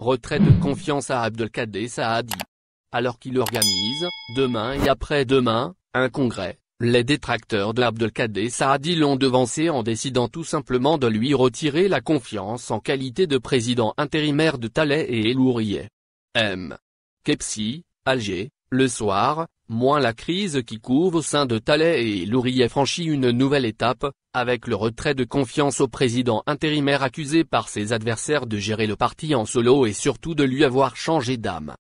retrait de confiance à Abdelkader Saadi. Alors qu'il organise, demain et après-demain, un congrès, les détracteurs de Abdelkader Saadi l'ont devancé en décidant tout simplement de lui retirer la confiance en qualité de président intérimaire de Talais et El Ourieh. M. Kepsi, Alger, le soir, moins la crise qui couve au sein de Talais et El Ourieh franchit une nouvelle étape, avec le retrait de confiance au président intérimaire accusé par ses adversaires de gérer le parti en solo et surtout de lui avoir changé d'âme.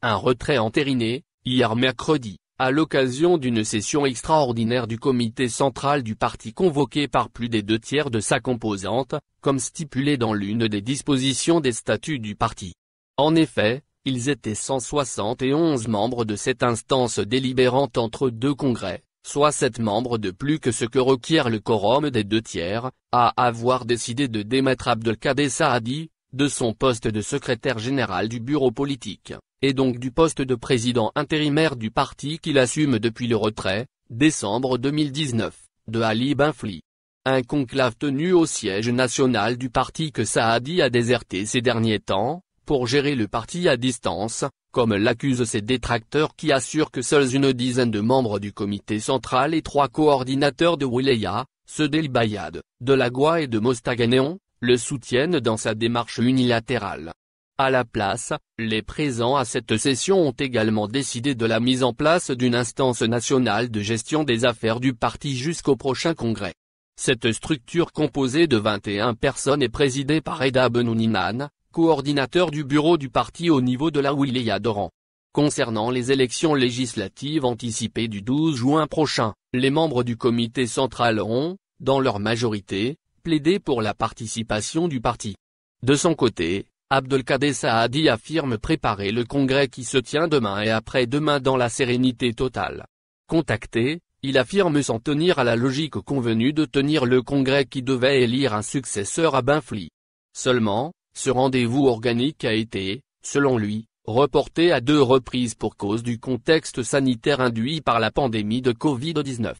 Un retrait entériné, hier mercredi, à l'occasion d'une session extraordinaire du comité central du parti convoqué par plus des 2/3 de sa composante, comme stipulé dans l'une des dispositions des statuts du parti. En effet, ils étaient 171 membres de cette instance délibérante entre deux congrès, soit 7 membres de plus que ce que requiert le quorum des 2/3, à avoir décidé de démettre Abdelkader Saadi, de son poste de secrétaire général du bureau politique, et donc du poste de président intérimaire du parti qu'il assume depuis le retrait, décembre 2019, de Ali Benfli. Un conclave tenu au siège national du parti que Saadi a déserté ces derniers temps, pour gérer le parti à distance, comme l'accusent ses détracteurs qui assurent que seuls une dizaine de membres du comité central et 3 coordinateurs de Wilaya, ceux d'El Bayad, de Lagua et de Mostaganéon, le soutiennent dans sa démarche unilatérale. À la place, les présents à cette session ont également décidé de la mise en place d'une instance nationale de gestion des affaires du parti jusqu'au prochain congrès. Cette structure composée de 21 personnes est présidée par Eda Benouninan, coordinateur du bureau du parti au niveau de la wilaya d'Oran. Concernant les élections législatives anticipées du 12 juin prochain, les membres du comité central ont, dans leur majorité, plaidé pour la participation du parti. De son côté, Abdelkader Saadi affirme préparer le congrès qui se tient demain et après-demain dans la sérénité totale. Contacté, il affirme s'en tenir à la logique convenue de tenir le congrès qui devait élire un successeur à Benfli. Seulement, ce rendez-vous organique a été, selon lui, reporté à 2 reprises pour cause du contexte sanitaire induit par la pandémie de Covid-19.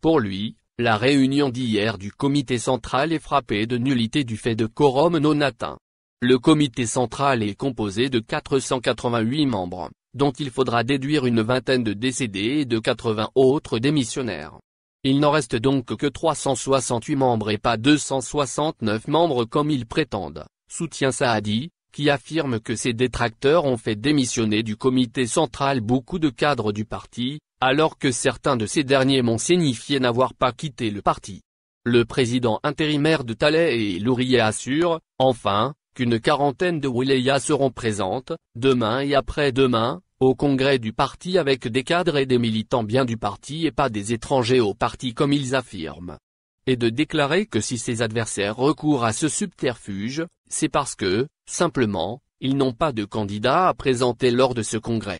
Pour lui, la réunion d'hier du comité central est frappée de nullité du fait de quorum non atteint. Le comité central est composé de 488 membres, dont il faudra déduire une vingtaine de décédés et de 80 autres démissionnaires. Il n'en reste donc que 368 membres et pas 269 membres comme ils prétendent, soutient Saadi, qui affirme que ses détracteurs ont fait démissionner du comité central beaucoup de cadres du parti, alors que certains de ces derniers m'ont signifié n'avoir pas quitté le parti. Le président intérimaire de Talais et El Ourieh assure, enfin, qu'une quarantaine de wilayas seront présentes, demain et après-demain, au congrès du parti avec des cadres et des militants bien du parti et pas des étrangers au parti comme ils affirment. Et de déclarer que si ses adversaires recourent à ce subterfuge, c'est parce que, simplement, ils n'ont pas de candidat à présenter lors de ce congrès.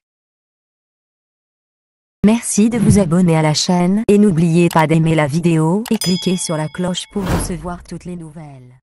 Merci de vous abonner à la chaîne et n'oubliez pas d'aimer la vidéo et cliquer sur la cloche pour recevoir toutes les nouvelles.